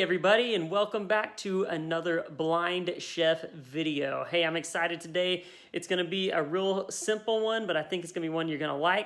Hey everybody, and welcome back to another Blind Chef video. Hey, I'm excited today. It's gonna be a real simple one, but I think it's gonna be one you're gonna like.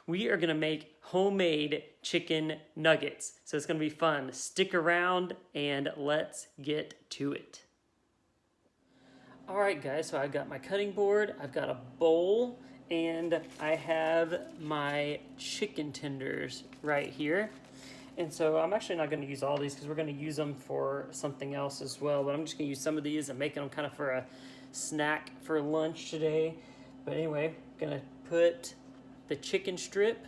We are gonna make homemade chicken nuggets. So it's gonna be fun. Stick around and let's get to it. All right guys, so I've got my cutting board, I've got a bowl, and I have my chicken tenders right here. And so I'm actually not going to use all these because we're going to use them for something else as well. But I'm just going to use some of these and making them kind of for a snack for lunch today. But anyway, I'm going to put the chicken strip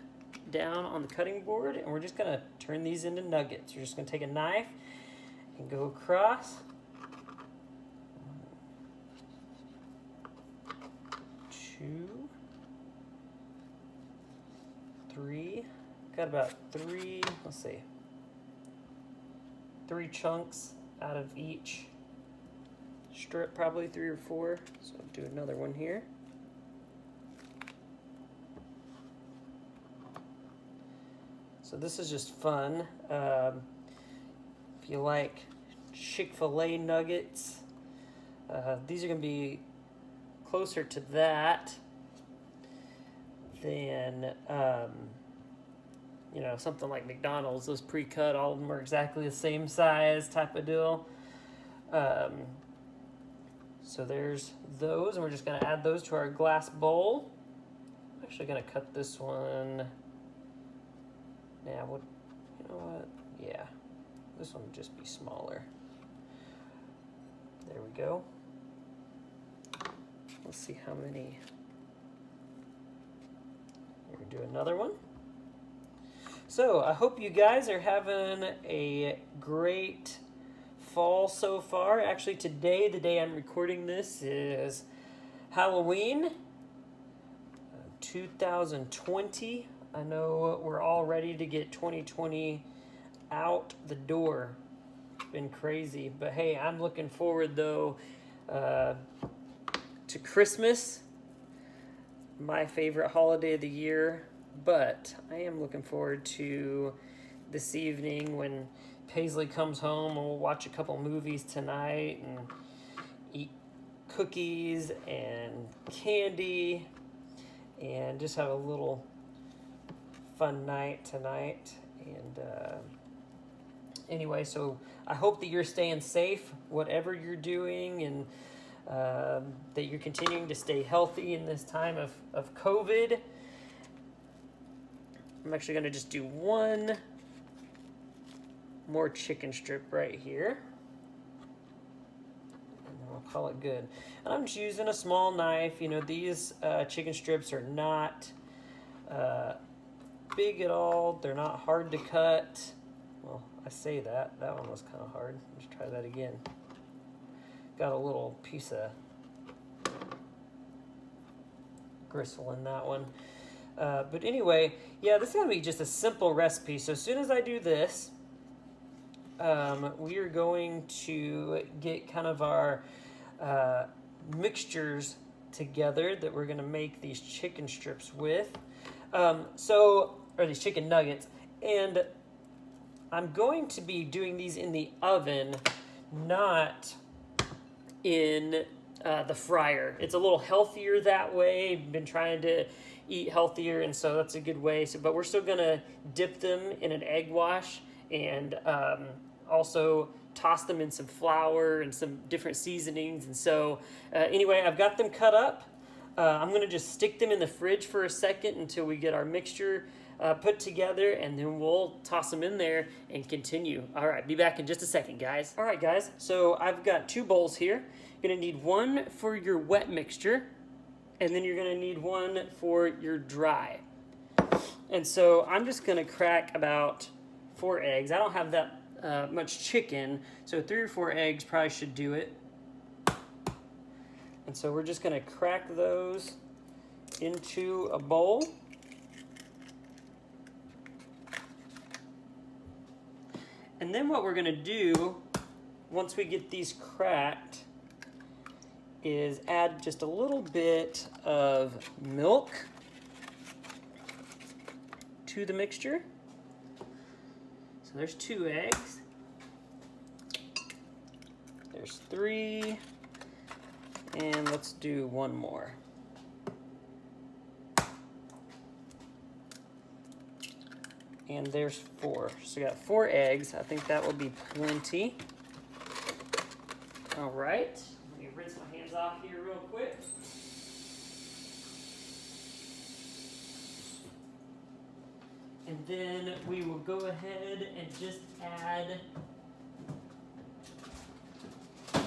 down on the cutting board and we're just going to turn these into nuggets. We're just going to take a knife and go across. 2, 3. Got about 3, let's see, 3 chunks out of each strip, probably 3 or 4. So I'll do another one here. So this is just fun. If you like Chick-fil-A nuggets, these are going to be closer to that than you know, something like McDonald's, those pre-cut, all of them are exactly the same size type of deal. So there's those, and we're just gonna add those to our glass bowl. I'm actually gonna cut this one. Now, what? You know what? Yeah, this one would just be smaller. There we go. Let's see how many. We're gonna do another one. So I hope you guys are having a great fall so far. Actually today, the day I'm recording this, is Halloween 2020. I know we're all ready to get 2020 out the door. It's been crazy, but hey, I'm looking forward though to Christmas, my favorite holiday of the year. But I am looking forward to this evening when Paisley comes home and we'll watch a couple movies tonight and eat cookies and candy and just have a little fun night tonight. And anyway, so I hope that you're staying safe, whatever you're doing, and that you're continuing to stay healthy in this time of COVID. I'm actually going to just do one more chicken strip right here. And then I'll call it good. And I'm just using a small knife. You know, these chicken strips are not big at all. They're not hard to cut. Well, I say that. That one was kind of hard. Let's try that again. Got a little piece of gristle in that one. But anyway, yeah, this is going to be just a simple recipe. So as soon as I do this, we are going to get kind of our mixtures together that we're going to make these chicken strips with. Or these chicken nuggets. And I'm going to be doing these in the oven, not in the fryer. It's a little healthier that way. I've been trying to eat healthier, and so that's a good way. But we're still gonna dip them in an egg wash and also toss them in some flour and some different seasonings. And so anyway, I've got them cut up. I'm gonna just stick them in the fridge for a second until we get our mixture put together, and then we'll toss them in there and continue. All right, be back in just a second, guys. All right, guys, so I've got 2 bowls here. You're gonna need one for your wet mixture, and then you're gonna need one for your dry. And so I'm just gonna crack about 4 eggs. I don't have that much chicken, so 3 or 4 eggs probably should do it. And so we're just gonna crack those into a bowl. And then what we're gonna do, once we get these cracked, is add just a little bit of milk to the mixture. So there's 2 eggs. There's 3. And let's do 1 more. And there's 4. So we got 4 eggs. I think that will be plenty. All right. Let me rinse my hands off here real quick. And then we will go ahead and just add a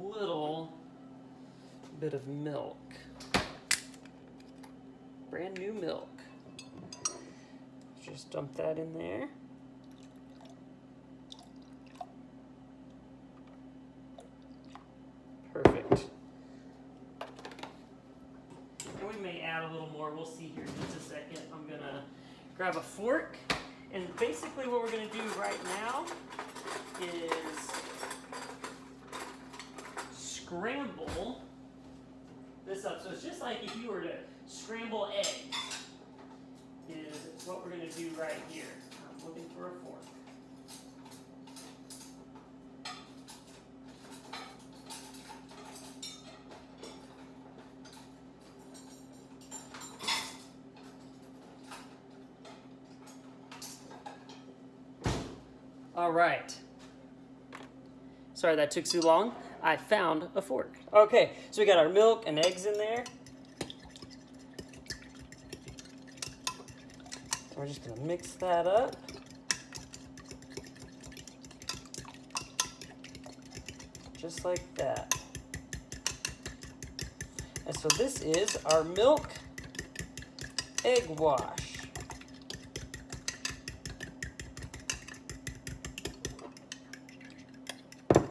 little bit of milk. Brand new milk. Just dump that in there. Perfect. And we may add a little more. We'll see here in just a second. I'm going to grab a fork. And basically what we're going to do right now is scramble this up. So it's just like if you were to scramble eggs, is what we're going to do right here. I'm looking for a fork. All right. Sorry that took too long. I found a fork. Okay, so we got our milk and eggs in there. We're just going to mix that up. Just like that. And so this is our milk egg wash.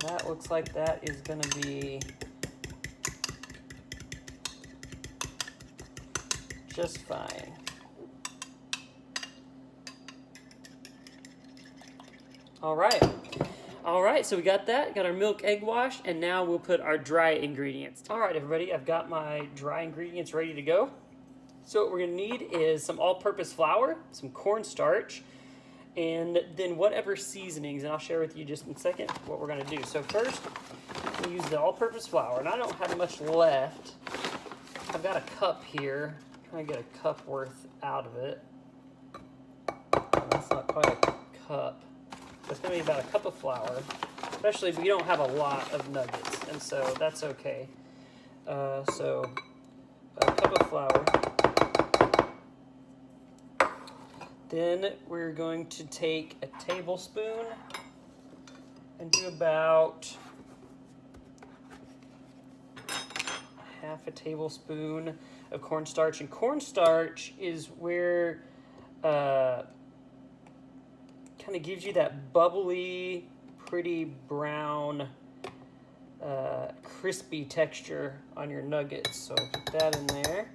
That looks like that is going to be just fine. All right, so we got that, got our milk egg wash, and now we'll put our dry ingredients. All right, everybody, I've got my dry ingredients ready to go. So what we're gonna need is some all-purpose flour, some cornstarch, and then whatever seasonings, and I'll share with you just in a second what we're gonna do. So first, we'll use the all-purpose flour, and I don't have much left. I've got a cup here. I'm trying to get a cup worth out of it. That's not quite a cup. It's going to be about a cup of flour, especially if you don't have a lot of nuggets, and so that's okay. So a cup of flour. Then we're going to take a tablespoon and do about half a tablespoon of cornstarch. And cornstarch is where kind of gives you that bubbly, pretty brown, crispy texture on your nuggets. So put that in there.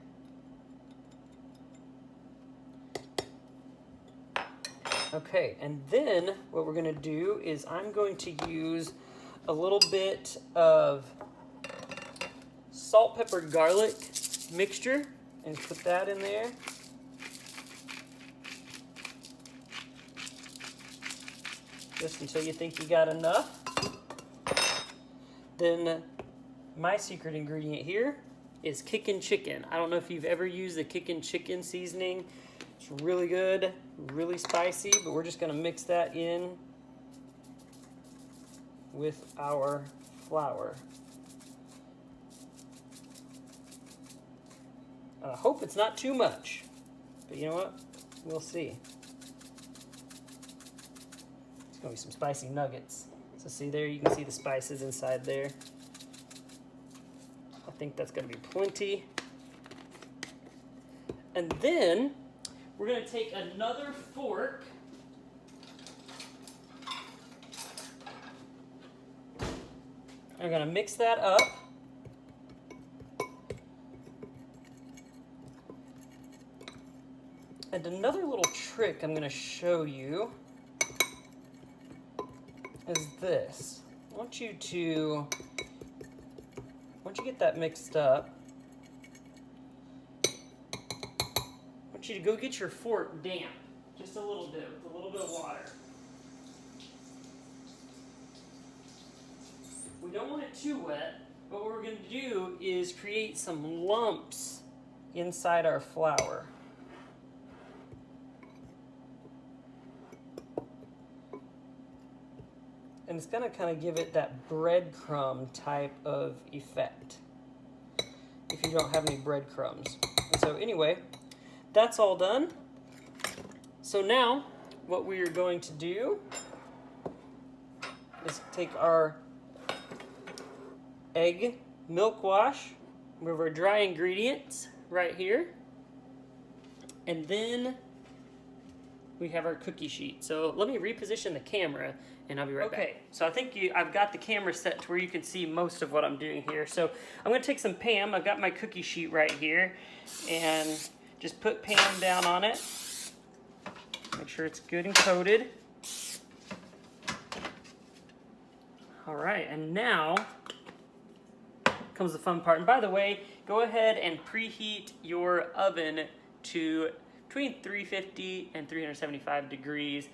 Okay, and then what we're going to do is I'm going to use a little bit of salt, pepper, garlic mixture and put that in there. Just until you think you got enough. Then my secret ingredient here is Kickin' Chicken. I don't know if you've ever used the Kickin' Chicken seasoning. It's really good, really spicy, but we're just gonna mix that in with our flour. I hope it's not too much, but you know what? We'll see. It's gonna be some spicy nuggets. So see there, you can see the spices inside there. I think that's gonna be plenty. And then we're gonna take another fork and we're gonna mix that up. And another little trick I'm gonna show you is this. Once you get that mixed up, I want you to go get your fork damp, just a little bit, with a little bit of water. don't want it too wet, but what we're going to do is create some lumps inside our flour. And it's going to kind of give it that breadcrumb type of effect if you don't have any breadcrumbs. And so anyway, that's all done. So now what we are going to do is take our egg milk wash, we have our dry ingredients right here, and then we have our cookie sheet. So let me reposition the camera and I'll be right back. Okay, so I think I've got the camera set to where you can see most of what I'm doing here. So I'm gonna take some Pam, I've got my cookie sheet right here, and just put Pam down on it. Make sure it's good and coated. All right, and now comes the fun part. And by the way, go ahead and preheat your oven to between 350 and 375 degrees.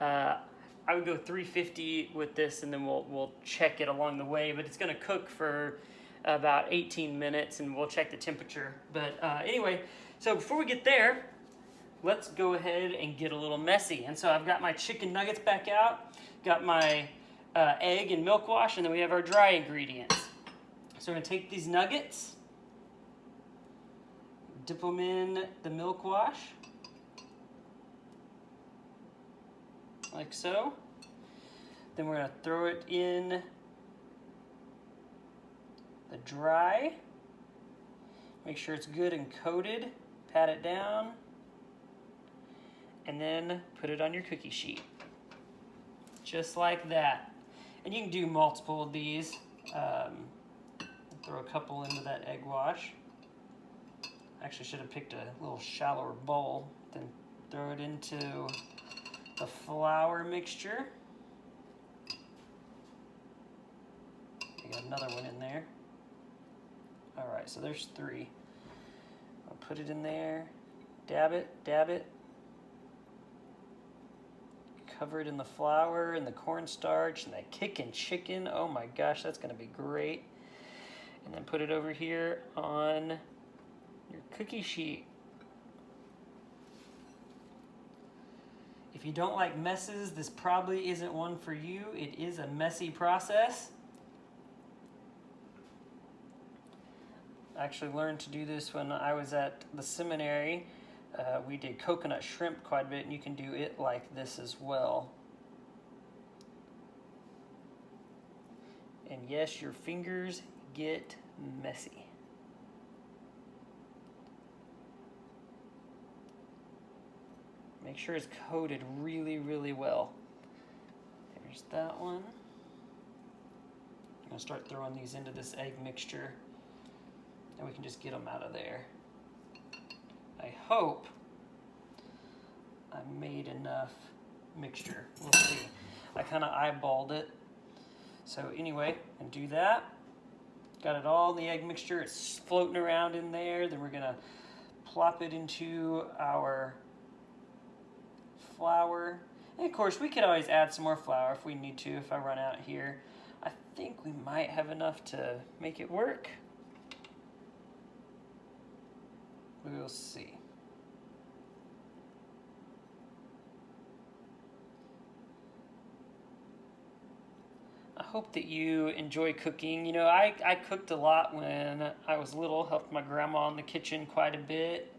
I would go 350 with this, and then we'll check it along the way. But it's going to cook for about 18 minutes, and we'll check the temperature. But anyway, so before we get there, let's go ahead and get a little messy. And so I've got my chicken nuggets back out, got my egg and milk wash, and then we have our dry ingredients. So we're going to take these nuggets, dip them in the milk wash, like so. Then we're going to throw it in the dry. Make sure it's good and coated. Pat it down. And then put it on your cookie sheet. Just like that. And you can do multiple of these. Throw a couple into that egg wash. Actually should have picked a little shallower bowl. Then throw it into the flour mixture. You got another one in there. All right, so there's 3. I'll put it in there. Dab it, dab it. Cover it in the flour and the cornstarch and that kickin' chicken. Oh my gosh, that's gonna be great. And then put it over here on your cookie sheet. If you don't like messes, this probably isn't one for you. It is a messy process. I actually learned to do this when I was at the seminary. We did coconut shrimp quite a bit, and you can do it like this as well. And yes, your fingers get messy. Make sure it's coated really, really well. There's that one. I'm gonna start throwing these into this egg mixture, and we can just get them out of there. I hope I made enough mixture. We'll see. I kind of eyeballed it. So anyway, and do that. Got it all in the egg mixture. It's floating around in there. Then we're gonna plop it into our flour. And of course, we could always add some more flour if we need to, if I run out here. I think we might have enough to make it work. We'll see. I hope that you enjoy cooking. You know, I cooked a lot when I was little, helped my grandma in the kitchen quite a bit.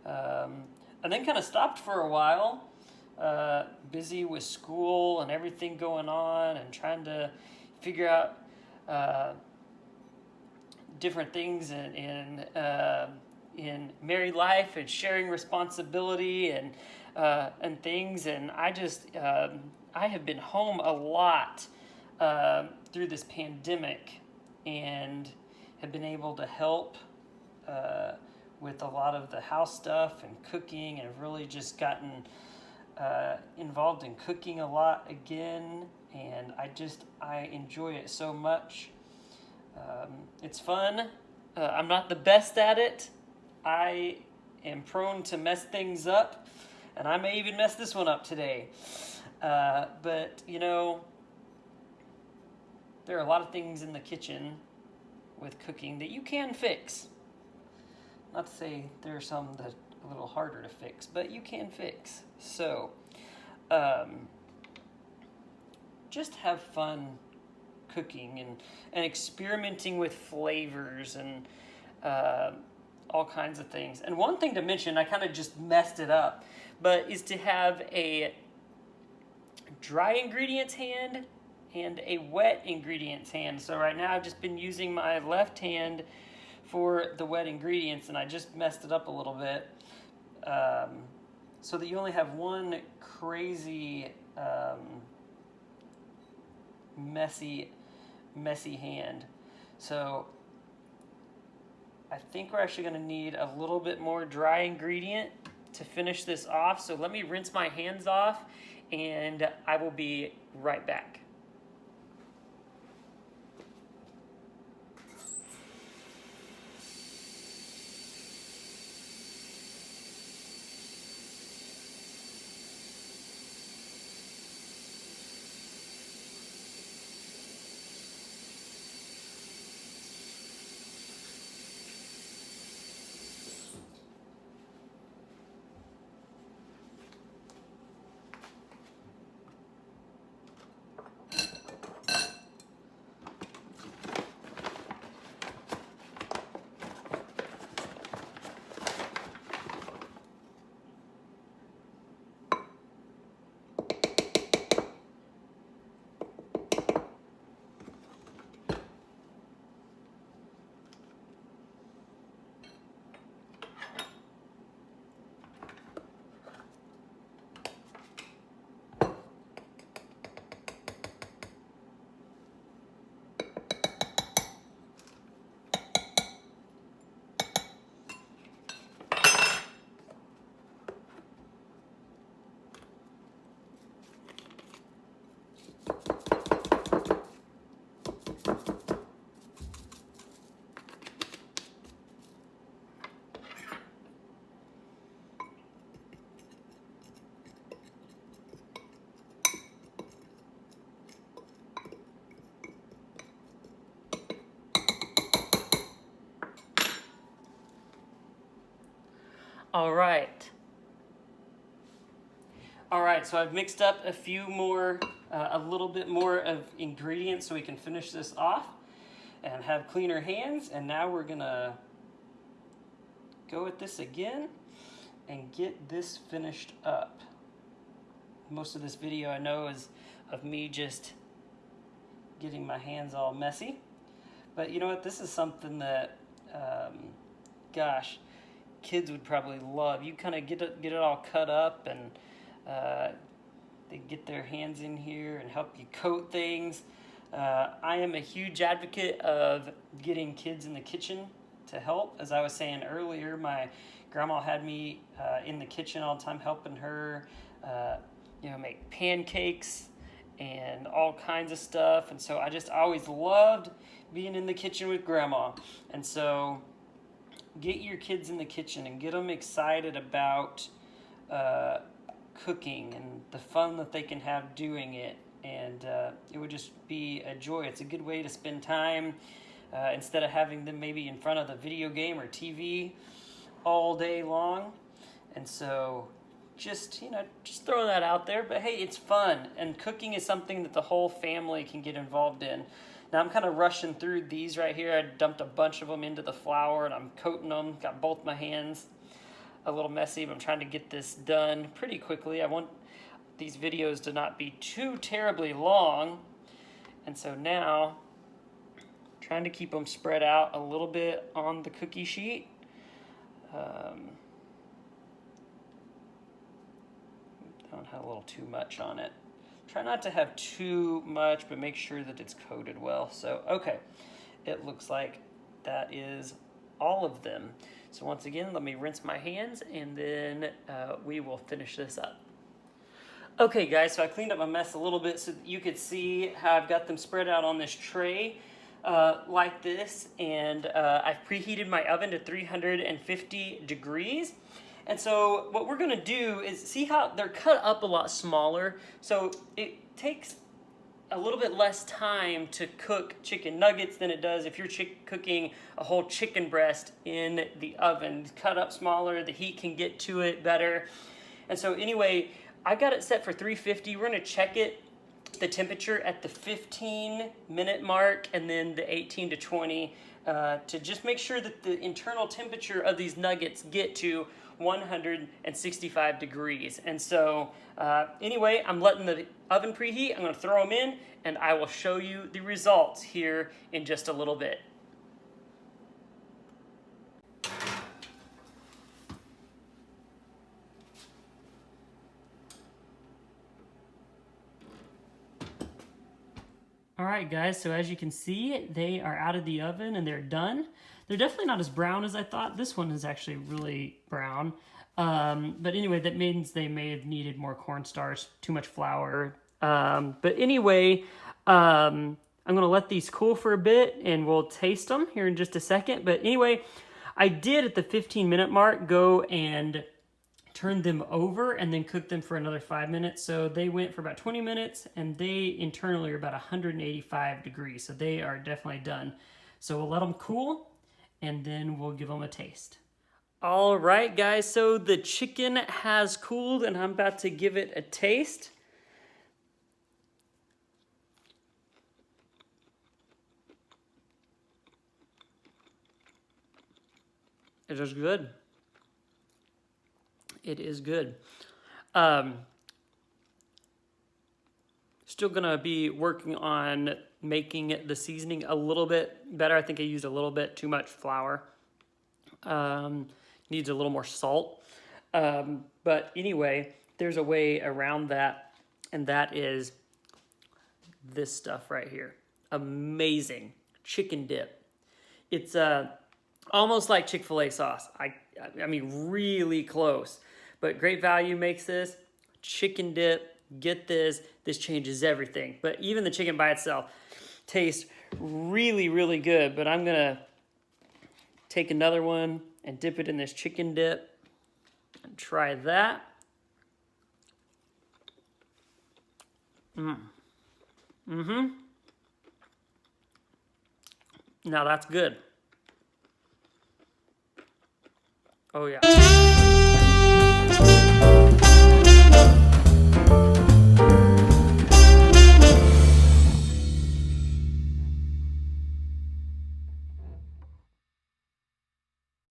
And then kind of stopped for a while, busy with school and everything going on and trying to figure out different things in married life and sharing responsibility and things. And I have been home a lot through this pandemic and have been able to help with a lot of the house stuff and cooking, and have really just gotten involved in cooking a lot again, and I enjoy it so much. It's fun. I'm not the best at it. I am prone to mess things up, and I may even mess this one up today. But, you know, there are a lot of things in the kitchen with cooking that you can fix. Not to say there are some that are a little harder to fix, but you can fix. So, just have fun cooking and experimenting with flavors and all kinds of things. And one thing to mention, I kind of just messed it up, but is to have a dry ingredients hand and a wet ingredients hand. So right now I've just been using my left hand for the wet ingredients, and I just messed it up a little bit, so that you only have one crazy messy hand. So I think we're actually going to need a little bit more dry ingredient to finish this off. So let me rinse my hands off, and I will be right back. All right, so I've mixed up a few more, a little bit more of ingredients so we can finish this off and have cleaner hands. And now we're gonna go at this again and get this finished up. Most of this video I know is of me just getting my hands all messy. But you know what, this is something that, gosh, kids would probably love. You kind of get it all cut up, and they get their hands in here and help you coat things. I am a huge advocate of getting kids in the kitchen to help. As I was saying earlier, my grandma had me in the kitchen all the time helping her, make pancakes and all kinds of stuff. And so I always loved being in the kitchen with grandma. And so get your kids in the kitchen and get them excited about cooking and the fun that they can have doing it. And it would just be a joy. It's a good way to spend time instead of having them maybe in front of the video game or TV all day long. And so just throw that out there. But hey, it's fun, and cooking is something that the whole family can get involved in. Now I'm kind of rushing through these right here. I dumped a bunch of them into the flour, and I'm coating them. Got both my hands a little messy, but I'm trying to get this done pretty quickly. I want these videos to not be too terribly long. And so now, trying to keep them spread out a little bit on the cookie sheet. Don't have a little too much on it. Try not to have too much, but make sure that it's coated well. So, okay, it looks like that is all of them. So once again, let me rinse my hands, and then we will finish this up. Okay guys, so I cleaned up my mess a little bit so that you could see how I've got them spread out on this tray like this. And I've preheated my oven to 350 degrees. And so what we're gonna do is see how they're cut up a lot smaller. So it takes a little bit less time to cook chicken nuggets than it does if you're cooking a whole chicken breast in the oven. Cut up smaller, the heat can get to it better. And so anyway, I got it set for 350. We're gonna check it, the temperature at the 15-minute mark and then the 18 to 20 to just make sure that the internal temperature of these nuggets get to 165 degrees. And so anyway, I'm letting the oven preheat. I'm going to throw them in and I will show you the results here in just a little bit. All right, guys, so as you can see, they are out of the oven and they're done. They're definitely not as brown as I thought. This one is actually really brown. But anyway, that means they may have needed more cornstarch, too much flour. But anyway, I'm gonna let these cool for a bit and we'll taste them here in just a second. But anyway, I did at the 15-minute mark go and turn them over and then cook them for another 5 minutes. So they went for about 20 minutes and they internally are about 185 degrees. So they are definitely done. So we'll let them cool and then we'll give them a taste. All right, guys, so the chicken has cooled and I'm about to give it a taste. It is good. It is good. Still gonna be working on making the seasoning a little bit better. I think I used a little bit too much flour. Needs a little more salt. But anyway, there's a way around that, and that is this stuff right here. Amazing chicken dip. It's almost like Chick-fil-A sauce. I mean, really close. But Great Value makes this. Chicken dip, get this. This changes everything. But even the chicken by itself tastes really, really good. But I'm gonna take another one and dip it in this chicken dip and try that. Now that's good. Oh yeah.